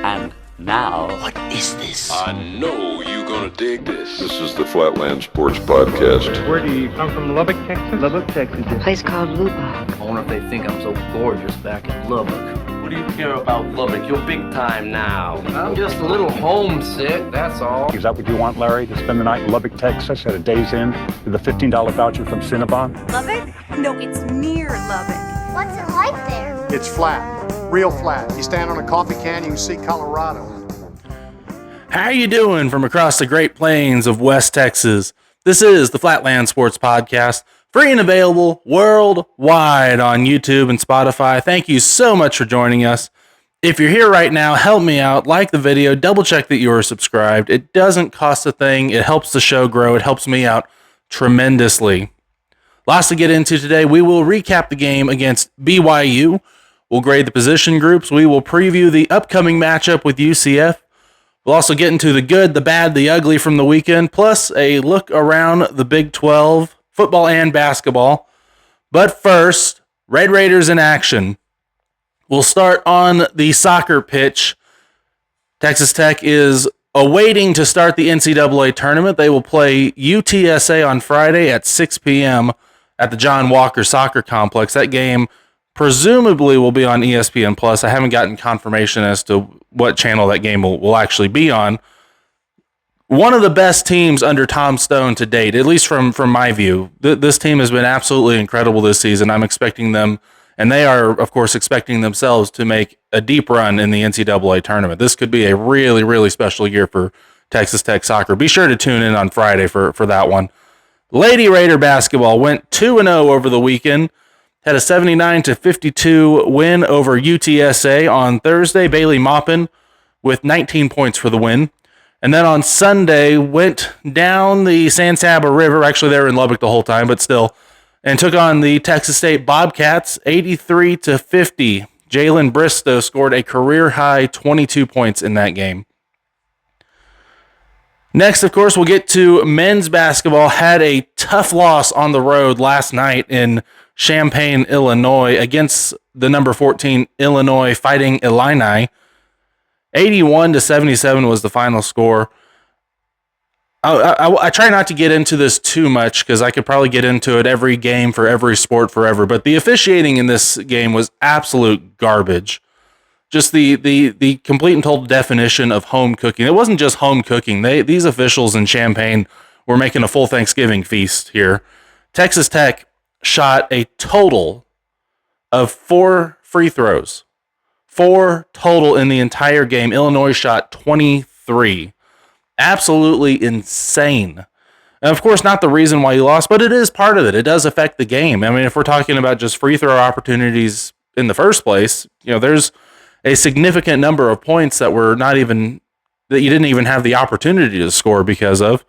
And now... What is this? I know you're gonna dig this. This is the Flatland Sports Podcast. Where do you come from? Lubbock, Texas? Lubbock, Texas. A place called Lubbock. I wonder if they think I'm so gorgeous back in Lubbock. What do you care about Lubbock? You're big time now. I'm just a little homesick, that's all. Is that what you want, Larry, to spend the night in Lubbock, Texas at a day's inn with a $15 voucher from Cinnabon? Lubbock? No, it's near Lubbock. What's it like there? It's flat, real flat. You stand on a coffee can, you can see Colorado. How you doing from across the Great Plains of West Texas? This is the Flatland Sports Podcast, free and available worldwide on YouTube and Spotify. Thank you so much for joining us. If you're here right now, help me out, like the video, double check that you are subscribed. It doesn't cost a thing. It helps the show grow. It helps me out tremendously. Lots to get into today. We will recap the game against BYU. We'll grade the position groups. We will preview the upcoming matchup with UCF. We'll also get into the good, the bad, the ugly from the weekend, plus a look around the Big 12, football and basketball. But first, Red Raiders in action. We'll start on the soccer pitch. Texas Tech is awaiting to start the NCAA tournament. They will play UTSA on Friday at 6 p.m. at the John Walker Soccer Complex. That game presumably will be on ESPN Plus. I haven't gotten confirmation as to what channel that game will actually be on. One of the best teams under Tom Stone to date, at least from my view. This team has been absolutely incredible this season. I'm expecting them, and they are, of course, expecting themselves to make a deep run in the NCAA tournament. This could be a really, really special year for Texas Tech soccer. Be sure to tune in on Friday for that one. Lady Raider basketball went 2-0 over the weekend. Had a 79-52 win over UTSA on Thursday. Bailey Maupin with 19 points for the win. And then on Sunday, went down the San Saba River. Actually, they were in Lubbock the whole time, but still. And took on the Texas State Bobcats, 83-50. Jalen Bristow scored a career-high 22 points in that game. Next, of course, we'll get to men's basketball. Had a tough loss on the road last night in Champaign, Illinois, against the number 14 Illinois Fighting Illini. 81-77 was the final score. I try not to get into this too much because I could probably get into it every game for every sport forever, but the officiating in this game was absolute garbage. Just the complete and total definition of home cooking. It wasn't just home cooking. These officials in Champaign were making a full Thanksgiving feast here. Texas Tech shot a total of 4 free throws. 4 total in the entire game. Illinois shot 23. Absolutely insane. And of course, not the reason why you lost, but it is part of it. It does affect the game. I mean, if we're talking about just free throw opportunities in the first place, there's a significant number of points that you didn't even have the opportunity to score because of.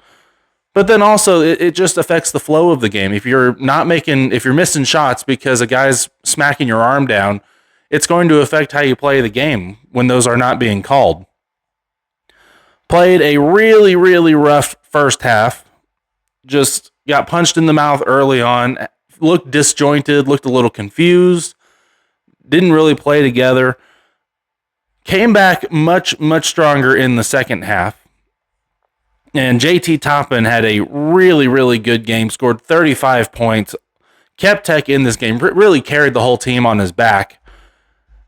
But then also it just affects the flow of the game. If you're missing shots because a guy's smacking your arm down, it's going to affect how you play the game when those are not being called. Played a really, really rough first half. Just got punched in the mouth early on. Looked disjointed, looked a little confused. Didn't really play together. Came back much, much stronger in the second half. And JT Toppin had a really, really good game, scored 35 points, kept Tech in this game, really carried the whole team on his back.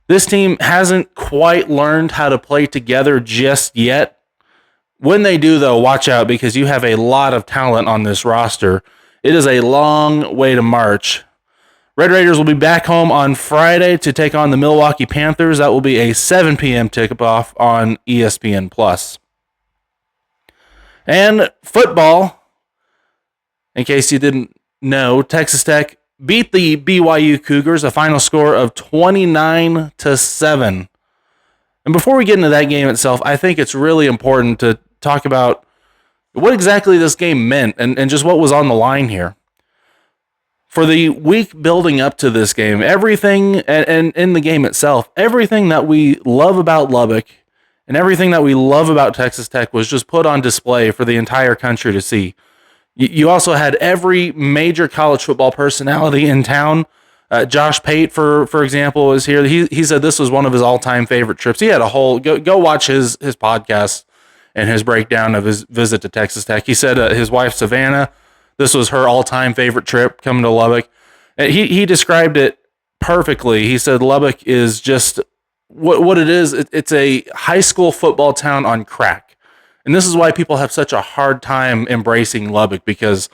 This team hasn't quite learned how to play together just yet. When they do, though, watch out because you have a lot of talent on this roster. It is a long way to march. Red Raiders will be back home on Friday to take on the Milwaukee Panthers. That will be a 7 p.m. tip-off on ESPN+. And football, in case you didn't know, Texas Tech beat the BYU Cougars, a final score of 29-7. And before we get into that game itself, I think it's really important to talk about what exactly this game meant and just what was on the line here. For the week building up to this game, everything, and in the game itself, everything that we love about Lubbock and everything that we love about Texas Tech was just put on display for the entire country to see. You also had every major college football personality in town Josh Pate, for example, is here. He said this was one of his all-time favorite trips. He had a whole go watch his podcast and his breakdown of his visit to Texas Tech. He said his wife Savannah, this was her all-time favorite trip coming to Lubbock. And he described it perfectly. He said Lubbock is just what it is. It's a high school football town on crack, and this is why people have such a hard time embracing Lubbock, because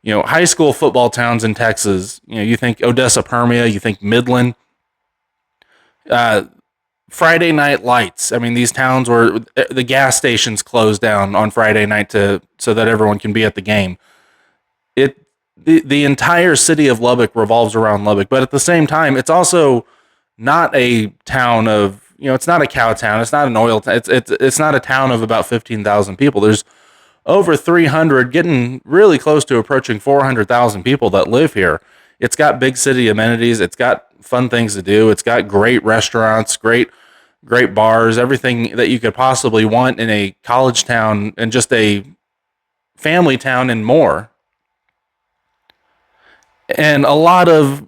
high school football towns in Texas, you think Odessa Permia, you think Midland, Friday night lights. I mean, these towns where the gas stations close down on Friday night so that everyone can be at the game. The entire city of Lubbock revolves around Lubbock, but at the same time, it's also not a town of, it's not a cow town. It's not an oil town. It's not a town of about 15,000 people. There's over 300, getting really close to approaching 400,000 people that live here. It's got big city amenities. It's got fun things to do. It's got great restaurants, great bars, everything that you could possibly want in a college town and just a family town and more. And a lot of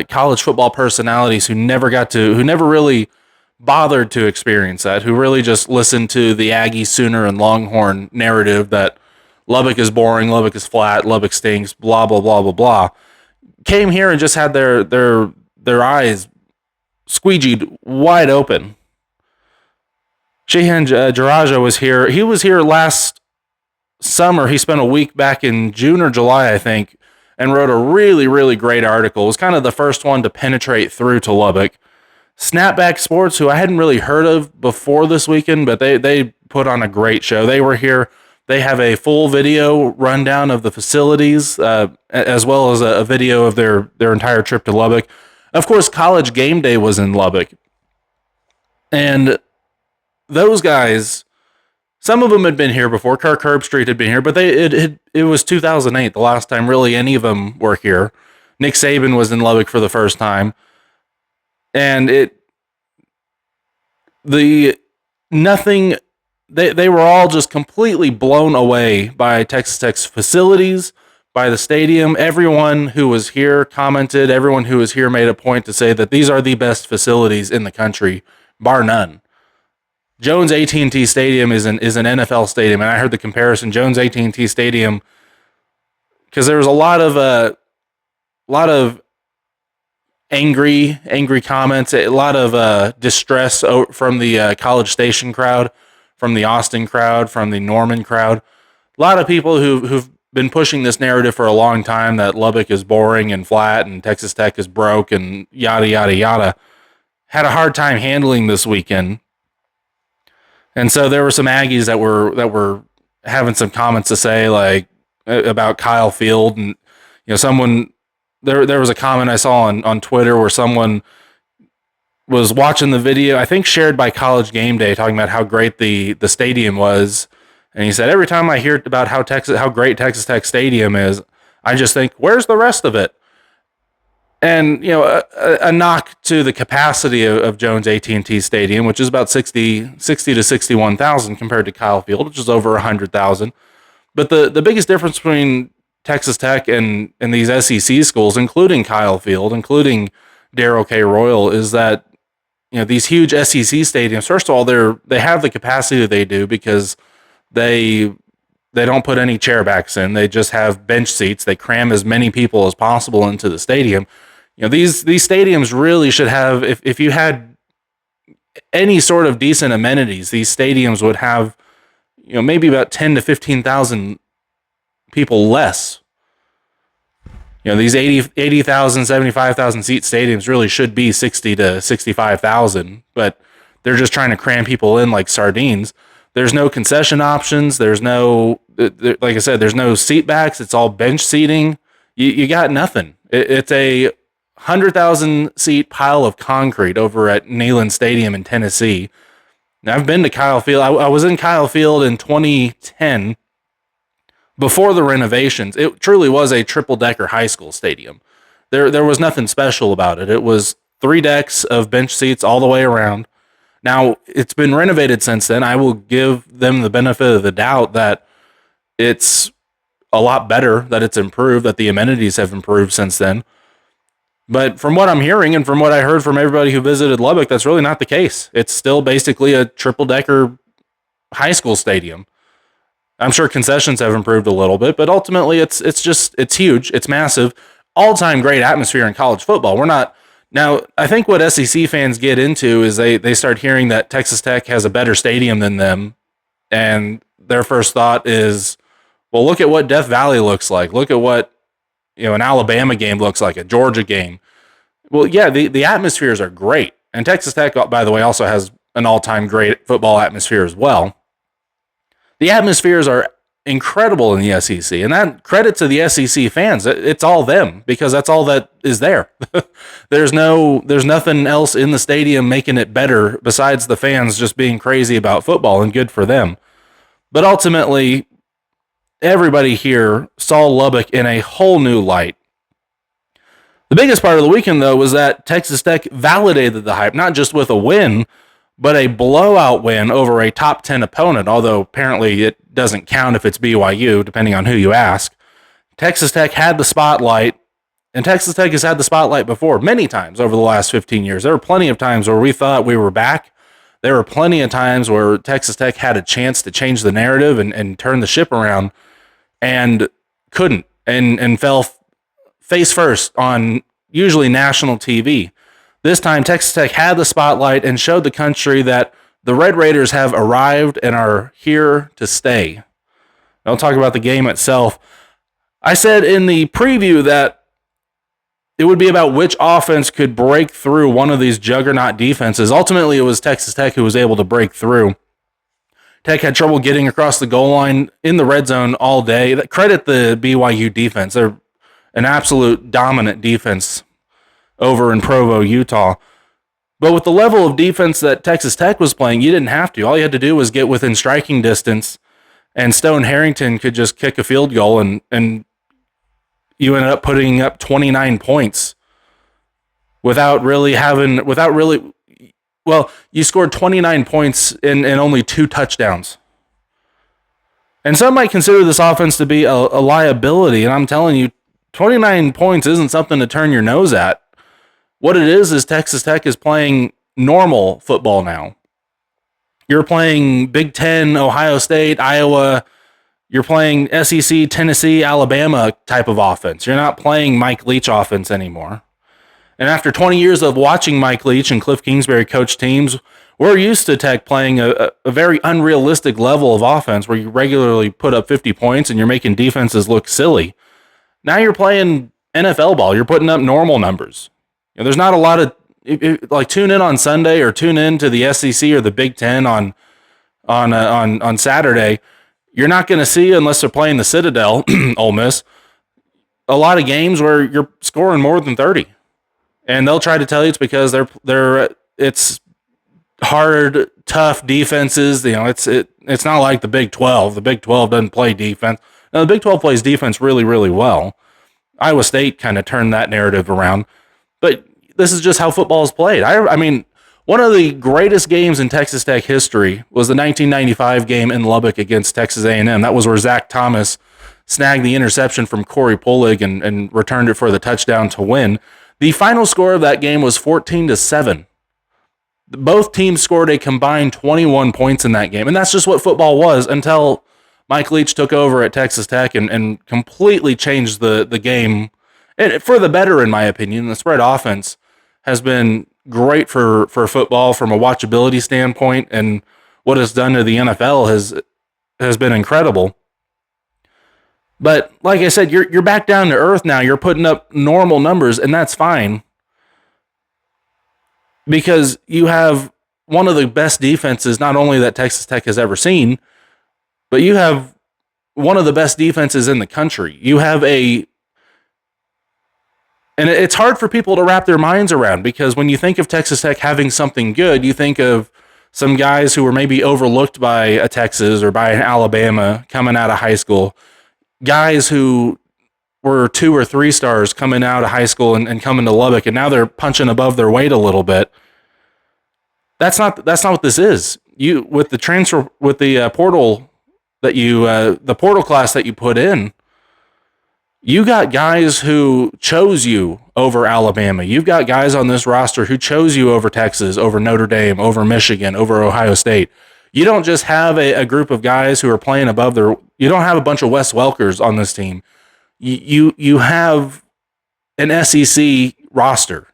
college football personalities who never really bothered to experience that, who really just listened to the Aggie, Sooner, and Longhorn narrative that Lubbock is boring, Lubbock is flat, Lubbock stinks, blah blah blah blah blah, came here and just had their eyes squeegeed wide open. Shehan Jaraja was here. He was here last summer. He spent a week back in June or July, I think, and wrote a really, really great article. It was kind of the first one to penetrate through to Lubbock. Snapback Sports, who I hadn't really heard of before this weekend, but they put on a great show. They were here. They have a full video rundown of the facilities, as well as a video of their entire trip to Lubbock. Of course, College Game Day was in Lubbock. And those guys, some of them had been here before. Kirk Herbstreit had been here, but it was 2008, the last time really any of them were here. Nick Saban was in Lubbock for the first time. And they were all just completely blown away by Texas Tech's facilities, by the stadium. Everyone who was here commented, everyone who was here made a point to say that these are the best facilities in the country, bar none. Jones AT&T Stadium is an NFL stadium, and I heard the comparison. Jones AT&T Stadium, because there was a lot of angry comments, a lot of distress from the College Station crowd, from the Austin crowd, from the Norman crowd. A lot of people who've been pushing this narrative for a long time that Lubbock is boring and flat and Texas Tech is broke and yada yada yada, had a hard time handling this weekend. And so there were some Aggies that were having some comments to say, like about Kyle Field, and someone. There was a comment I saw on Twitter where someone was watching the video, I think shared by College Game Day, talking about how great the stadium was. And he said, every time I hear about how great Texas Tech Stadium is, I just think, where's the rest of it? And, a knock to the capacity of Jones AT&T Stadium, which is about 60 to 61,000 compared to Kyle Field, which is over 100,000. But the biggest difference between Texas Tech and these SEC schools, including Kyle Field, including Darrell K. Royal, is that these huge SEC stadiums, first of all, they have the capacity they do because they don't put any chairbacks in. They just have bench seats. They cram as many people as possible into the stadium. These stadiums really should have, if you had any sort of decent amenities, these stadiums would have maybe about 10 to 15,000 people less. These 80,000, 75,000 seat stadiums really should be 60 to 65,000, but they're just trying to cram people in like sardines. There's no concession options. There's no, like I said, there's no seat backs. It's all bench seating. You got nothing. It's a 100,000 seat pile of concrete over at Neyland Stadium in Tennessee. Now, I've been to Kyle Field. I was in Kyle Field in 2010 before the renovations. It truly was a triple-decker high school stadium. There was nothing special about it. It was 3 decks of bench seats all the way around. Now, it's been renovated since then. I will give them the benefit of the doubt that it's a lot better, that it's improved, that the amenities have improved since then. But from what I'm hearing and from what I heard from everybody who visited Lubbock, that's really not the case. It's still basically a triple-decker high school stadium. I'm sure concessions have improved a little bit, but ultimately it's huge. It's massive. All-time great atmosphere in college football. Now, I think what SEC fans get into is they start hearing that Texas Tech has a better stadium than them, and their first thought is, well, look at what Death Valley looks like. Look at what an Alabama game looks like, a Georgia game. Well, yeah, the atmospheres are great. And Texas Tech, by the way, also has an all-time great football atmosphere as well. The atmospheres are incredible in the SEC, and that credit to the SEC fans. It's all them, because that's all that is there. There's nothing else in the stadium making it better besides the fans just being crazy about football, and good for them. But ultimately, everybody here saw Lubbock in a whole new light. The biggest part of the weekend, though, was that Texas Tech validated the hype, not just with a win, but a blowout win over a top 10 opponent, although apparently it doesn't count if it's BYU, depending on who you ask. Texas Tech had the spotlight, and Texas Tech has had the spotlight before, many times over the last 15 years. There were plenty of times where we thought we were back. There were plenty of times where Texas Tech had a chance to change the narrative and turn the ship around, and couldn't, and fell face first on usually national TV. This time, Texas Tech had the spotlight and showed the country that the Red Raiders have arrived and are here to stay. I'll talk about the game itself. I said in the preview that it would be about which offense could break through one of these juggernaut defenses. Ultimately, it was Texas Tech who was able to break through. Tech had trouble getting across the goal line in the red zone all day. Credit the BYU defense. They're an absolute dominant defense over in Provo, Utah. But with the level of defense that Texas Tech was playing, you didn't have to. All you had to do was get within striking distance, and Stone Harrington could just kick a field goal, and you ended up putting up 29 points you scored 29 points in only 2 touchdowns. And some might consider this offense to be a liability, and I'm telling you, 29 points isn't something to turn your nose at. What it is Texas Tech is playing normal football now. You're playing Big Ten, Ohio State, Iowa. You're playing SEC, Tennessee, Alabama type of offense. You're not playing Mike Leach offense anymore. And after 20 years of watching Mike Leach and Cliff Kingsbury coach teams, we're used to Tech playing a very unrealistic level of offense where you regularly put up 50 points and you're making defenses look silly. Now you're playing NFL ball. You're putting up normal numbers. There's not a lot of tune in on Sunday or tune in to the SEC or the Big Ten on Saturday. You're not going to see, unless they're playing the Citadel, Ole Miss, a lot of games where you're scoring more than 30, and they'll try to tell you it's because it's hard, tough defenses. It's not like the Big 12. The Big 12 doesn't play defense. Now, the Big 12 plays defense really, really well. Iowa State kind of turned that narrative around. But this is just how football is played. I mean, one of the greatest games in Texas Tech history was the 1995 game in Lubbock against Texas A&M. That was where Zach Thomas snagged the interception from Corey Pulig and returned it for the touchdown to win. The final score of that game was 14-7. Both teams scored a combined 21 points in that game, and that's just what football was until Mike Leach took over at Texas Tech and completely changed the game. And for the better, in my opinion. The spread offense has been great for football from a watchability standpoint, and what it's done to the NFL has been incredible. But like I said, you're back down to earth now. You're putting up normal numbers, and that's fine because you have one of the best defenses, not only that Texas Tech has ever seen, but you have one of the best defenses in the country. You have and it's hard for people to wrap their minds around, because when you think of Texas Tech having something good, you think of some guys who were maybe overlooked by a Texas or by an Alabama coming out of high school, guys who were 2 or 3 stars coming out of high school and coming to Lubbock, and now they're punching above their weight a little bit. That's not what this is. You with the transfer with the portal that the portal class that you put in, You got guys who chose you over Alabama. You've got guys on this roster who chose you over Texas, over Notre Dame, over Michigan, over Ohio State. You don't just have a group of guys who are playing above their. You don't have a bunch of Wes Welkers on this team. You have an SEC roster.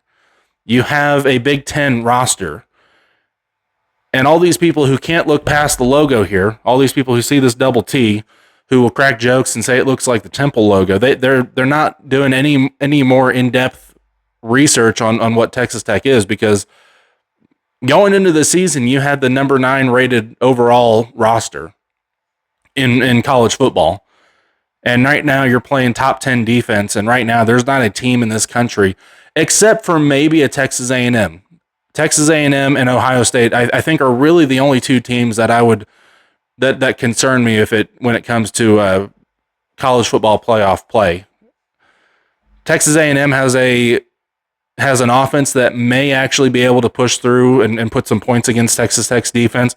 You have a Big Ten roster. And all these people who can't look past the logo here, all these people who see this double T, who will crack jokes and say it looks like the Temple logo, they're not doing any more in-depth research on what Texas Tech is, because going into the season, you had the number 9 rated overall roster in college football. And right now you're playing top 10 defense. And right now there's not a team in this country, except for maybe a Texas A&M. Texas A&M and Ohio State, I think, are really the only two teams that that concern me when it comes to college football playoff play. Texas A&M has an offense that may actually be able to push through and put some points against Texas Tech's defense.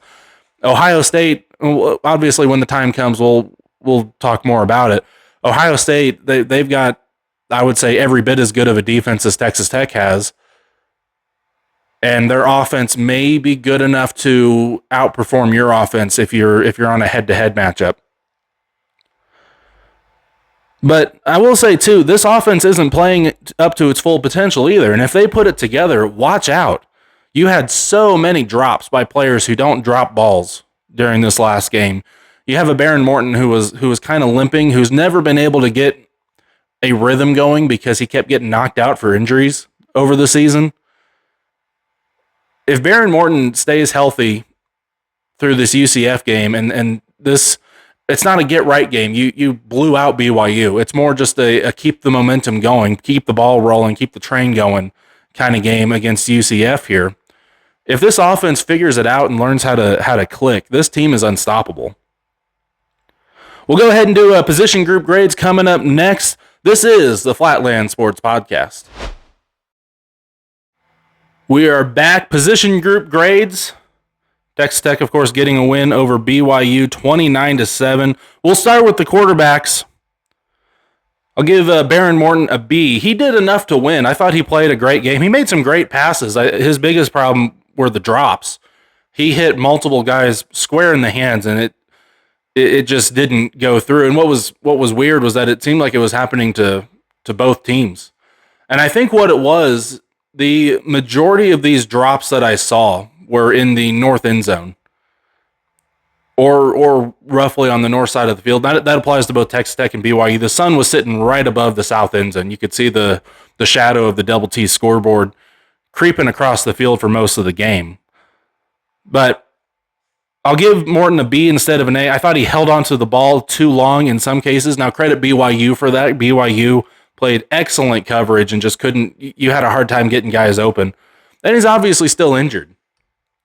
Ohio State, obviously, when the time comes, we'll talk more about it. Ohio State, they've got, I would say, every bit as good of a defense as Texas Tech has. And their offense may be good enough to outperform your offense if you're on a head-to-head matchup. But I will say, too, this offense isn't playing up to its full potential either. And if they put it together, watch out. You had so many drops by players who don't drop balls during this last game. You have a Baron Morton who was kind of limping, who's never been able to get a rhythm going because he kept getting knocked out for injuries over the season. If Baron Morton stays healthy through this UCF game, and this, it's not a get-right game. You blew out BYU. It's more just a keep the momentum going, keep the ball rolling, keep the train going kind of game against UCF here. If this offense figures it out and learns how to click, this team is unstoppable. We'll go ahead and do position group grades coming up next. This is the Flatland Sports Podcast. We are back. Position group grades. Texas Tech, of course, getting a win over BYU 29-7. We'll start with the quarterbacks. I'll give Baron Morton a B. He did enough to win. I thought he played a great game. He made some great passes. His biggest problem were the drops. He hit multiple guys square in the hands, and it just didn't go through. And what was weird was that it seemed like it was happening to both teams. And I think what it was, the majority of these drops that I saw were in the north end zone, or roughly on the north side of the field. That applies to both Texas Tech and BYU. The sun was sitting right above the south end zone. You could see the shadow of the double T scoreboard creeping across the field for most of the game. But I'll give Morton a B instead of an A. I thought he held onto the ball too long in some cases. Now, credit BYU for that. BYU played excellent coverage and just couldn't. You had a hard time getting guys open. And he's obviously still injured.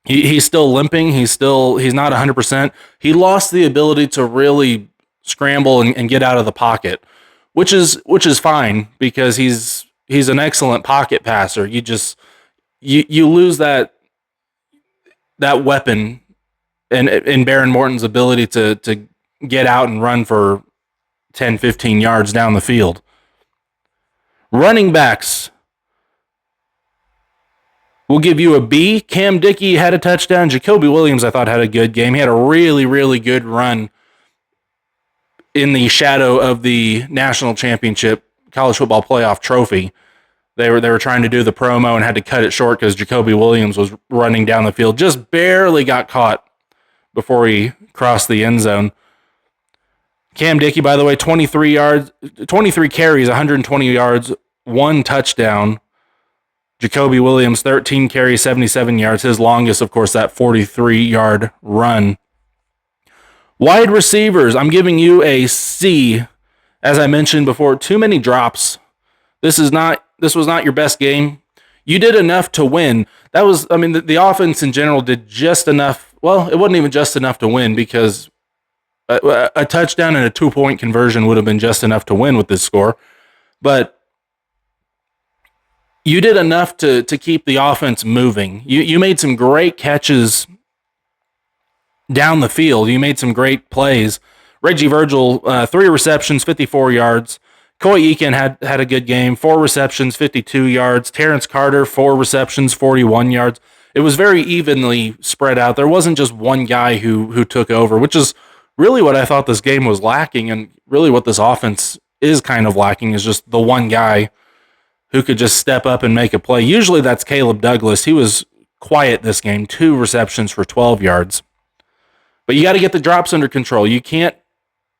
He's still limping. He's not 100%. He lost the ability to really scramble and get out of the pocket, which is fine because he's an excellent pocket passer. You lose that weapon and Baron Morton's ability to get out and run for 10, 15 yards down the field. Running backs, we'll give you a B. Cam Dickey had a touchdown. Jacoby Williams, I thought, had a good game. He had a really, really good run in the shadow of the national championship college football playoff trophy. They were trying to do the promo and had to cut it short because Jacoby Williams was running down the field. Just barely got caught before he crossed the end zone. Cam Dickey, by the way, 23 carries, 120 yards, 1 touchdown. Jacoby Williams, 13 carries, 77 yards. His longest, of course, that 43-yard run. Wide receivers, I'm giving you a C. As I mentioned before, too many drops. This was not your best game. You did enough to win. The offense in general did just enough. Well, it wasn't even just enough to win because a touchdown and a 2-point conversion would have been just enough to win with this score. But you did enough to keep the offense moving. You made some great catches down the field. You made some great plays. Reggie Virgil, 3 receptions, 54 yards. Coy Eakin had a good game, 4 receptions, 52 yards. Terrence Carter, 4 receptions, 41 yards. It was very evenly spread out. There wasn't just one guy who took over, which is really what I thought this game was lacking, and really what this offense is kind of lacking is just the one guy who could just step up and make a play. Usually that's Caleb Douglas. He was quiet this game, 2 receptions for 12 yards. But you got to get the drops under control. You can't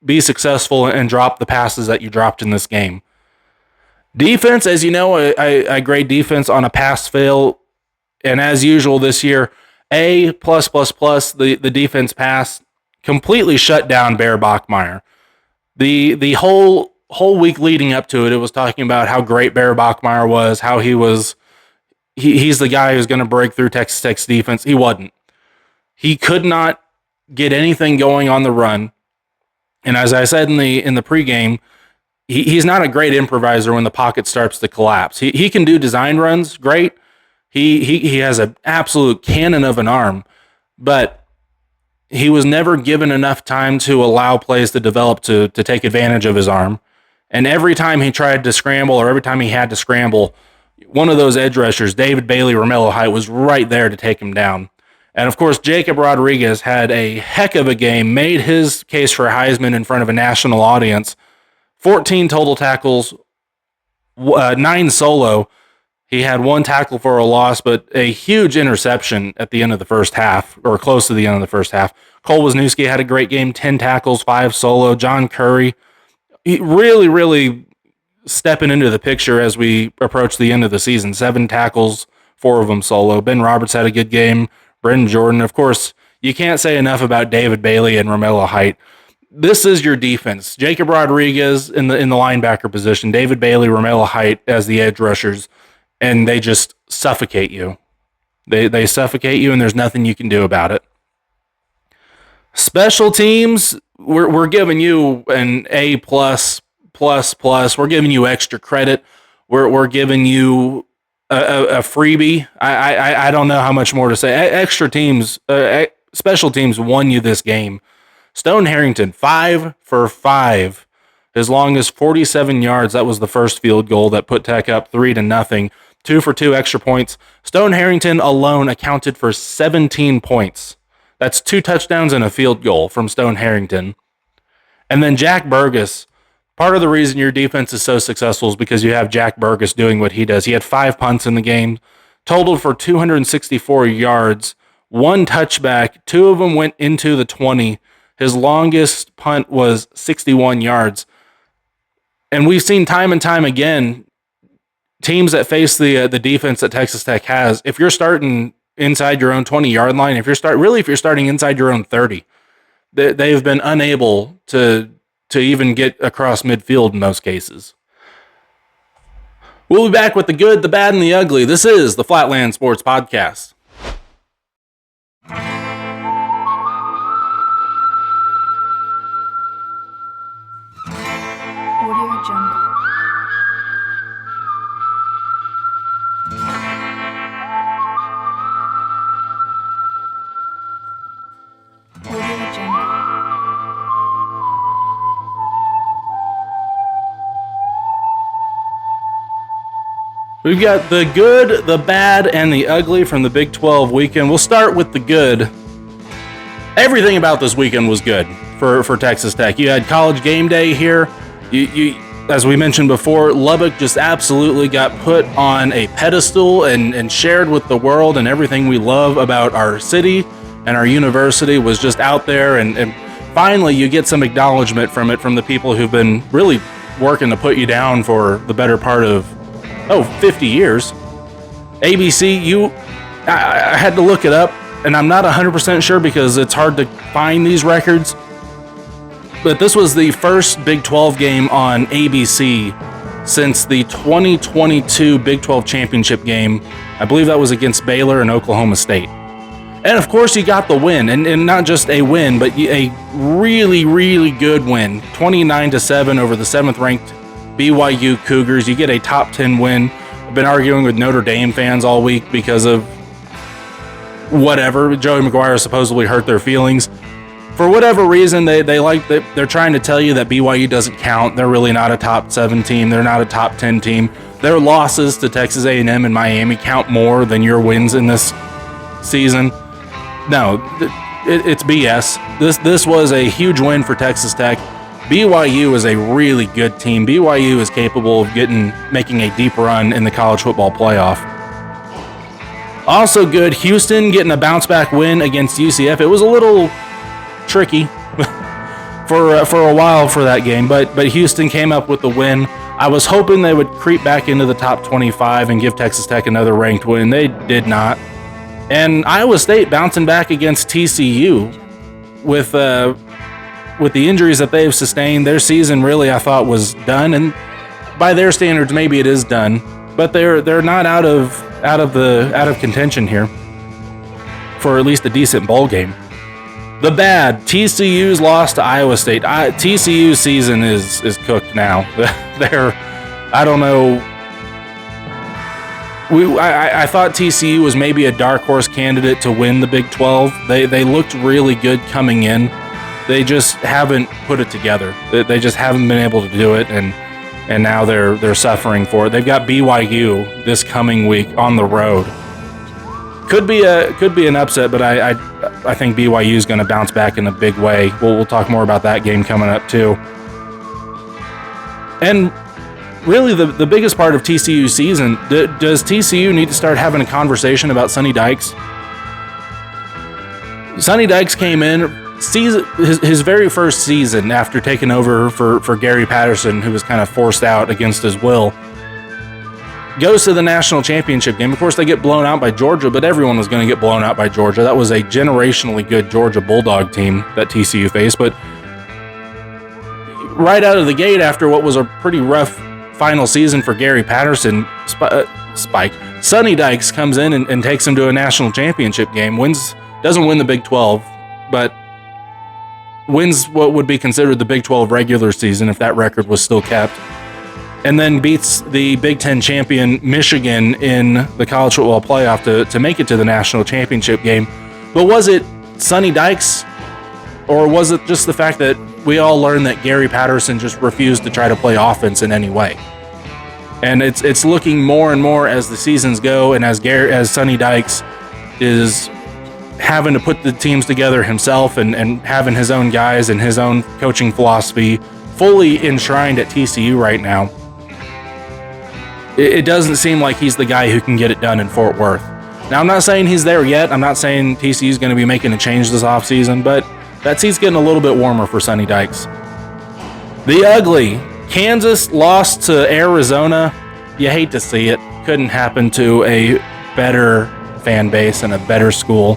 be successful and drop the passes that you dropped in this game. Defense, as you know, I grade defense on a pass fail, and as usual this year, A+++. The defense pass completely shut down Bear Bachmeier. The whole week leading up to it, it was talking about how great Bear Bachmeier was, how he's the guy who's going to break through Texas Tech's defense. He wasn't. He could not get anything going on the run. And as I said in the pregame, he's not a great improviser when the pocket starts to collapse. He can do design runs, great. He has an absolute cannon of an arm, but he was never given enough time to allow plays to develop to take advantage of his arm. And every time he tried to scramble, or every time he had to scramble, one of those edge rushers, David Bailey, Romello Height, was right there to take him down. And of course, Jacob Rodriguez had a heck of a game, made his case for Heisman in front of a national audience. 14 total tackles, 9 solo. He had 1 tackle for a loss, but a huge interception at the end of the first half, or close to the end of the first half. Cole Wisniewski had a great game, 10 tackles, 5 solo. John Curry, he really stepping into the picture as we approach the end of the season. 7 tackles, 4 of them solo. Ben Roberts had a good game. Brendan Jordan, of course, you can't say enough about David Bailey and Romello Height. This is your defense. Jacob Rodriguez in the linebacker position, David Bailey, Romello Height as the edge rushers, and they just suffocate you. They suffocate you, and there's nothing you can do about it. Special teams, we're giving you an A++++. We're giving you extra credit. We're giving you a freebie. I don't know how much more to say. Extra teams, special teams won you this game. Stone Harrington, 5 for 5. His longest 47 yards. That was the first field goal that put Tech up 3-0. 2 for 2 extra points. Stone Harrington alone accounted for 17 points. That's 2 touchdowns and a field goal from Stone Harrington. And then Jack Burgess. Part of the reason your defense is so successful is because you have Jack Burgess doing what he does. He had 5 punts in the game, totaled for 264 yards, 1 touchback. 2 of them went into the 20. His longest punt was 61 yards. And we've seen time and time again, teams that face the defense that Texas Tech has, if you're starting inside your own 20-yard line, if you're starting inside your own 30, they've been unable to even get across midfield in most cases. We'll be back with the good, the bad, and the ugly. This is the Flatland Sports Podcast. Audio Jungle. Audio Jungle. We've got the good, the bad, and the ugly from the Big 12 weekend. We'll start with the good. Everything about this weekend was good for Texas Tech. You had College Game Day here. You as we mentioned before, Lubbock just absolutely got put on a pedestal and shared with the world, and everything we love about our city and our university was just out there. And finally, you get some acknowledgement from the people who've been really working to put you down for the better part of 50 years. ABC, I had to look it up, and I'm not 100% sure because it's hard to find these records, but this was the first Big 12 game on ABC since the 2022 Big 12 championship game. I believe that was against Baylor and Oklahoma State. And of course, you got the win, and not just a win, but a really, really good win, 29-7 over the 7th-ranked BYU Cougars. You get a top 10 win. I've been arguing with Notre Dame fans all week because of whatever. Joey McGuire supposedly hurt their feelings. For whatever reason, they're trying to tell you that BYU doesn't count. They're really not a top 7 team. They're not a top 10 team. Their losses to Texas A&M and Miami count more than your wins in this season. No, it's BS. This was a huge win for Texas Tech. BYU is a really good team. BYU is capable of making a deep run in the college football playoff. Also good, Houston getting a bounce-back win against UCF. It was a little tricky for a while for that game, but Houston came up with the win. I was hoping they would creep back into the top 25 and give Texas Tech another ranked win. They did not. And Iowa State bouncing back against TCU with the injuries that they've sustained. Their season really, I thought, was done, and by their standards, maybe it is done. But they're not out of contention here for at least a decent bowl game. The bad, TCU's loss to Iowa State. TCU's season is cooked now. I don't know. I thought TCU was maybe a dark horse candidate to win the Big 12. They looked really good coming in. They just haven't put it together. They just haven't been able to do it, and now they're suffering for it. They've got BYU this coming week on the road. Could be an upset, but I think BYU is going to bounce back in a big way. We'll talk more about that game coming up too. And really, the biggest part of TCU's season, does TCU need to start having a conversation about Sonny Dykes? Sonny Dykes came in his very first season after taking over for Gary Patterson, who was kind of forced out against his will. Goes to the national championship game. Of course, they get blown out by Georgia, but everyone was going to get blown out by Georgia. That was a generationally good Georgia Bulldog team that TCU faced. But right out of the gate, after what was a pretty rough final season for Gary Patterson, Sonny Dykes comes in and takes him to a national championship game. Doesn't win the Big 12, but wins what would be considered the Big 12 regular season if that record was still kept. And then beats the Big Ten champion Michigan in the college football playoff to make it to the national championship game. But was it Sonny Dykes, or was it just the fact that we all learned that Gary Patterson just refused to try to play offense in any way? And it's looking more and more as the seasons go, and as Sonny Dykes is having to put the teams together himself and having his own guys and his own coaching philosophy fully enshrined at TCU right now. It doesn't seem like he's the guy who can get it done in Fort Worth. Now, I'm not saying he's there yet. I'm not saying TCU is going to be making a change this offseason, but that seat's getting a little bit warmer for Sonny Dykes. The ugly. Kansas lost to Arizona. You hate to see it. Couldn't happen to a better fan base and a better school.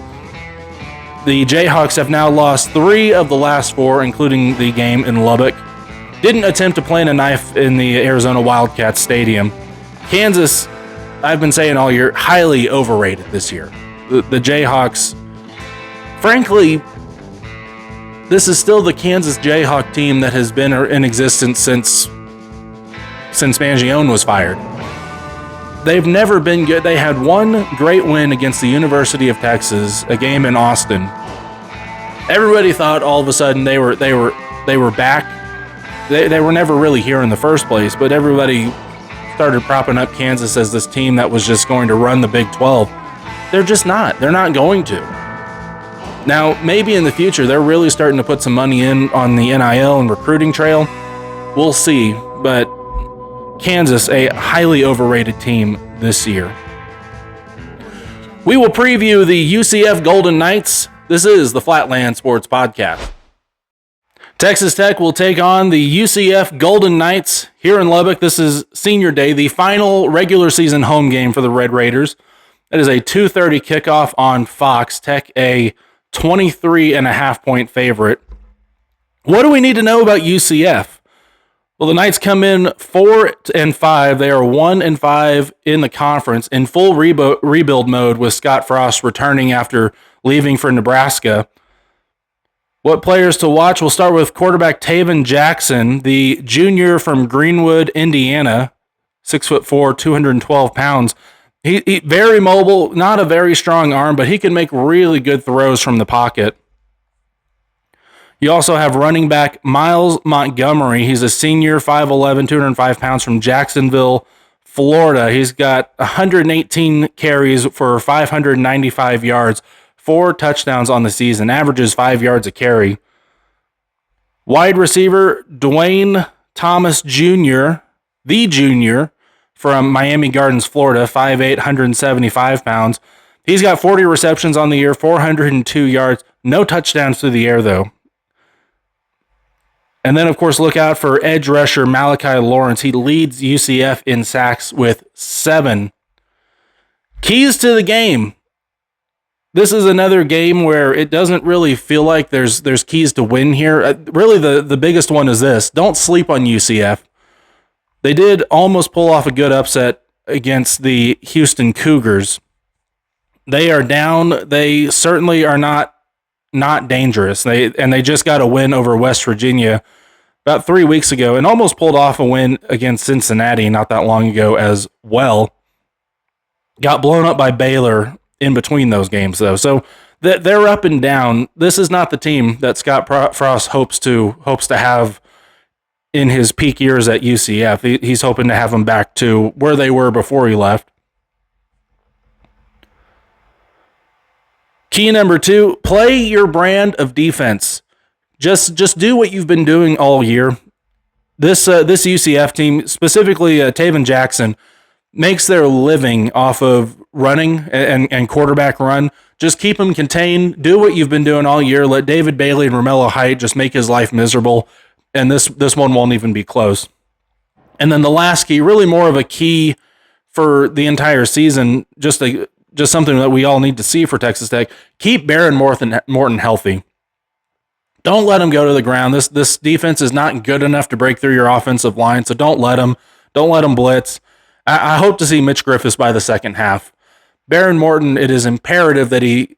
The Jayhawks have now lost 3 of the last 4, including the game in Lubbock. Didn't attempt to plant a knife in the Arizona Wildcats Stadium. Kansas, I've been saying all year, highly overrated this year. The Jayhawks, frankly, this is still the Kansas Jayhawk team that has been in existence since Mangione was fired. They've never been good. They had one great win against the University of Texas, a game in Austin. Everybody thought all of a sudden they were back. They were never really here in the first place, but everybody started propping up Kansas as this team that was just going to run the Big 12. They're just not. They're not going to. Now, maybe in the future, they're really starting to put some money in on the NIL and recruiting trail. We'll see, but Kansas, a highly overrated team this year. We will preview the UCF Golden Knights. This is the Flatland Sports Podcast. Texas Tech will take on the UCF Golden Knights here in Lubbock. This is Senior Day, the final regular season home game for the Red Raiders. That is a 2:30 kickoff on Fox. Tech a 23.5-point favorite. What do we need to know about UCF? Well, the Knights come in 4-5. They are 1-5 in the conference in full rebuild mode with Scott Frost returning after leaving for Nebraska. What players to watch? We'll start with quarterback Taven Jackson, the junior from Greenwood, Indiana, 6'4", 212 pounds. He very mobile, not a very strong arm, but he can make really good throws from the pocket. You also have running back Miles Montgomery. He's a senior, 5'11", 205 pounds from Jacksonville, Florida. He's got 118 carries for 595 yards, 4 touchdowns on the season, averages 5 yards a carry. Wide receiver Dwayne Thomas Jr., the junior from Miami Gardens, Florida, 5'8", 175 pounds. He's got 40 receptions on the year, 402 yards, no touchdowns through the air, though. And then, of course, look out for edge rusher Malachi Lawrence. He leads UCF in sacks with 7. Keys to the game. This is another game where it doesn't really feel like there's keys to win here. Really, the biggest one is this. Don't sleep on UCF. They did almost pull off a good upset against the Houston Cougars. They are down. They certainly are not dangerous. They just got a win over West Virginia about 3 weeks ago and almost pulled off a win against Cincinnati not that long ago as well. Got blown up by Baylor in between those games, though. So they're up and down. This is not the team that Scott Frost hopes to have in his peak years at UCF. He's hoping to have them back to where they were before he left. Key number 2, play your brand of defense. Just do what you've been doing all year. This UCF team, specifically Taven Jackson, makes their living off of running and quarterback run. Just keep them contained. Do what you've been doing all year. Let David Bailey and Romello Height just make his life miserable, and this one won't even be close. And then the last key, really more of a key for the entire season, just something that we all need to see for Texas Tech. Keep Baron Morton healthy. Don't let him go to the ground. This defense is not good enough to break through your offensive line, so don't let him blitz. I hope to see Mitch Griffiths by the second half. Baron Morton, it is imperative that he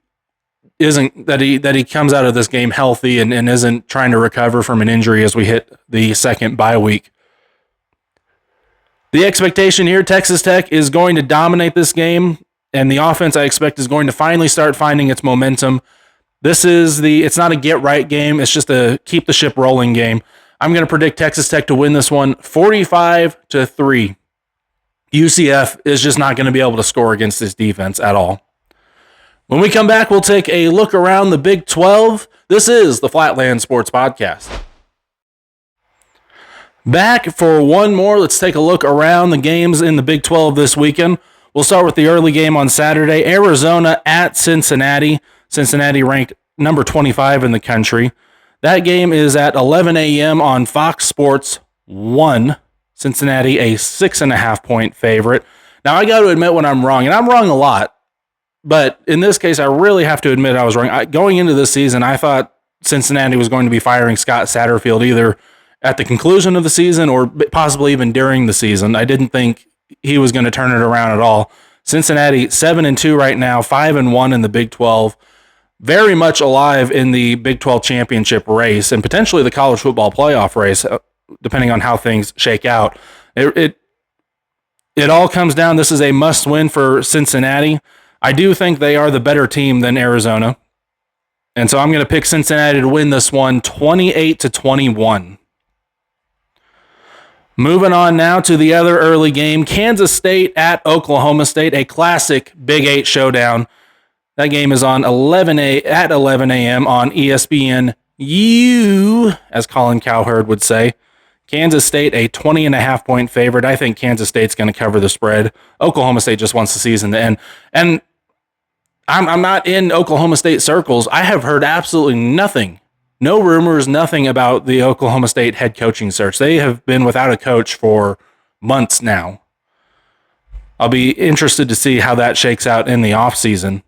comes out of this game healthy and isn't trying to recover from an injury as we hit the second bye week. The expectation here, Texas Tech is going to dominate this game, and the offense I expect is going to finally start finding its momentum. It's not a get-right game. It's just a keep the ship rolling game. I'm going to predict Texas Tech to win this one 45-3. UCF is just not going to be able to score against this defense at all. When we come back, we'll take a look around the Big 12. This is the Flatland Sports Podcast. Back for one more. Let's take a look around the games in the Big 12 this weekend. We'll start with the early game on Saturday. Arizona at Cincinnati. Cincinnati ranked number 25 in the country. That game is at 11 a.m. on Fox Sports 1. Cincinnati, a 6.5-point favorite. Now, I got to admit when I'm wrong, and I'm wrong a lot, but in this case, I really have to admit I was wrong. Going into this season, I thought Cincinnati was going to be firing Scott Satterfield either at the conclusion of the season or possibly even during the season. I didn't think he was going to turn it around at all. Cincinnati, 7-2 right now, 5-1 in the Big 12. Very much alive in the Big 12 championship race and potentially the college football playoff race, depending on how things shake out. It all comes down. This is a must-win for Cincinnati. I do think they are the better team than Arizona. And so I'm going to pick Cincinnati to win this one 28-21. Moving on now to the other early game, Kansas State at Oklahoma State, a classic Big 8 showdown. That game is on 11 a.m. on ESPN U, as Colin Cowherd would say. Kansas State, a 20.5-point favorite. I think Kansas State's going to cover the spread. Oklahoma State just wants the season to end. And I'm not in Oklahoma State circles. I have heard absolutely nothing. No rumors, nothing about the Oklahoma State head coaching search. They have been without a coach for months now. I'll be interested to see how that shakes out in the offseason.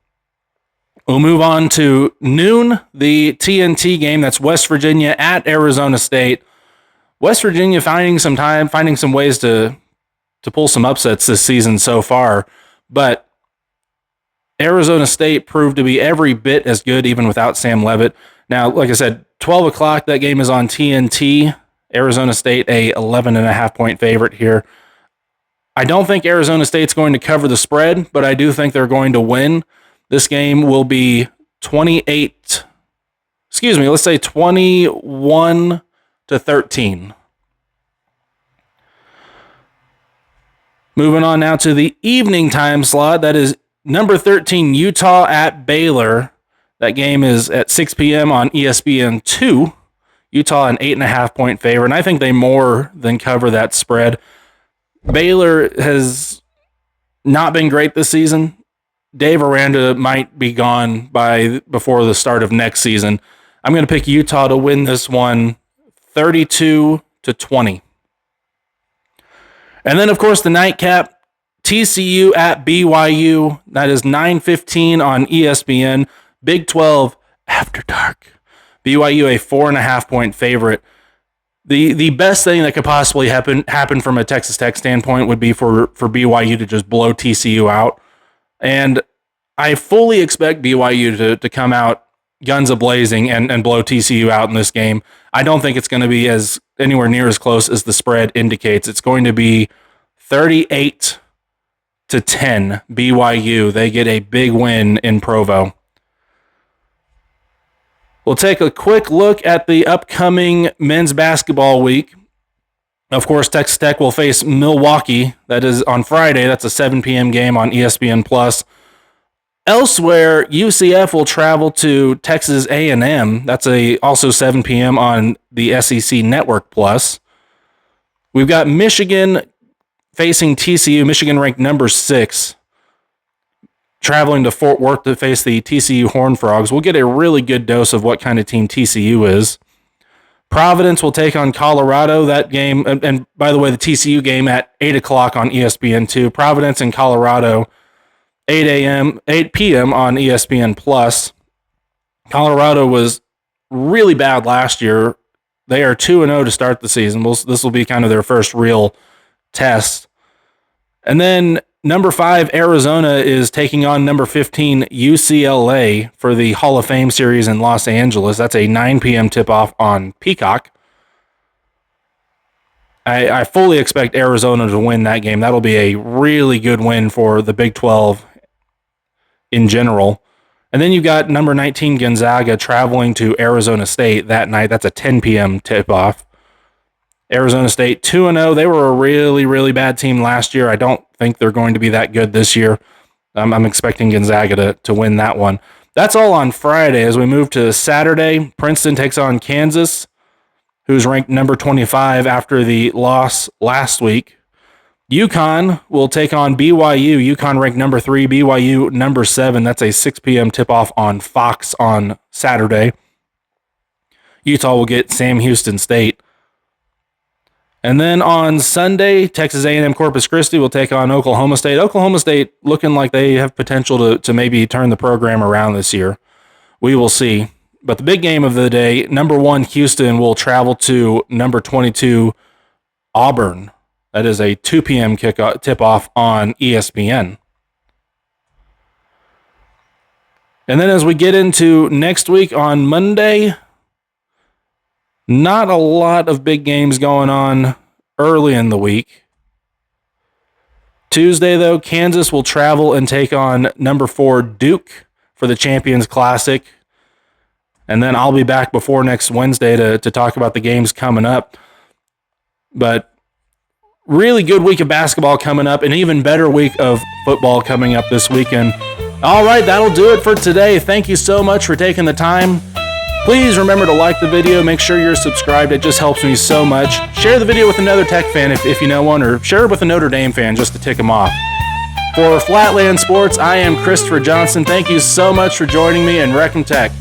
We'll move on to noon, the TNT game. That's West Virginia at Arizona State. West Virginia finding some ways to pull some upsets this season so far, but Arizona State proved to be every bit as good even without Sam Leavitt. Now, like I said, 12 o'clock, that game is on TNT. Arizona State, a 11.5-point favorite here. I don't think Arizona State's going to cover the spread, but I do think they're going to win. This game will be 28-17 let's say 21-13. Moving on now to the evening time slot. That is number 13, Utah at Baylor. That game is at 6 p.m. on ESPN2. Utah an 8.5-point favorite, and I think they more than cover that spread. Baylor has not been great this season. Dave Aranda might be gone before the start of next season. I'm going to pick Utah to win this one 32-20. And then, of course, the nightcap, TCU at BYU. That is 9:15 on ESPN. Big 12 after dark. BYU a 4.5-point favorite. The best thing that could possibly happen from a Texas Tech standpoint would be for BYU to just blow TCU out. And I fully expect BYU to come out guns a-blazing and blow TCU out in this game. I don't think it's going to be anywhere near as close as the spread indicates. It's going to be 38-10 BYU. They get a big win in Provo. We'll take a quick look at the upcoming men's basketball week. Of course, Texas Tech will face Milwaukee. That is on Friday. That's a 7 p.m. game on ESPN+. Elsewhere, UCF will travel to Texas A&M. That's also 7 p.m. on the SEC Network Plus. We've got Michigan facing TCU. Michigan ranked number 6. Traveling to Fort Worth to face the TCU Horned Frogs. We'll get a really good dose of what kind of team TCU is. Providence will take on Colorado. That game, and by the way, the TCU game at 8 o'clock on ESPN2. Providence and Colorado, 8 p.m. on ESPN+. Colorado was really bad last year. They are 2-0 to start the season. This will be kind of their first real test. And then number 5, Arizona is taking on number 15, UCLA for the Hall of Fame series in Los Angeles. That's a 9 p.m. tip-off on Peacock. I fully expect Arizona to win that game. That'll be a really good win for the Big 12 in general. And then you've got number 19, Gonzaga, traveling to Arizona State that night. That's a 10 p.m. tip-off. Arizona State 2-0. They were a really, really bad team last year. I don't think they're going to be that good this year. I'm expecting Gonzaga to win that one. That's all on Friday. As we move to Saturday, Princeton takes on Kansas, who's ranked number 25 after the loss last week. UConn will take on BYU. UConn ranked number 3, BYU number 7. That's a 6 p.m. tip-off on Fox on Saturday. Utah will get Sam Houston State. And then on Sunday, Texas A&M Corpus Christi will take on Oklahoma State. Oklahoma State looking like they have potential to maybe turn the program around this year. We will see. But the big game of the day, number 1, Houston will travel to number 22, Auburn. That is a 2 p.m. tip-off on ESPN. And then as we get into next week on Monday, not a lot of big games going on early in the week. Tuesday, though, Kansas will travel and take on number 4, Duke, for the Champions Classic. And then I'll be back before next Wednesday to talk about the games coming up. But really good week of basketball coming up, an even better week of football coming up this weekend. All right, that'll do it for today. Thank you so much for taking the time. Please remember to like the video. Make sure you're subscribed. It just helps me so much. Share the video with another Tech fan if you know one, or share it with a Notre Dame fan just to tick them off. For Flatland Sports, I am Christopher Johnson. Thank you so much for joining me, and Wreck 'em Tech.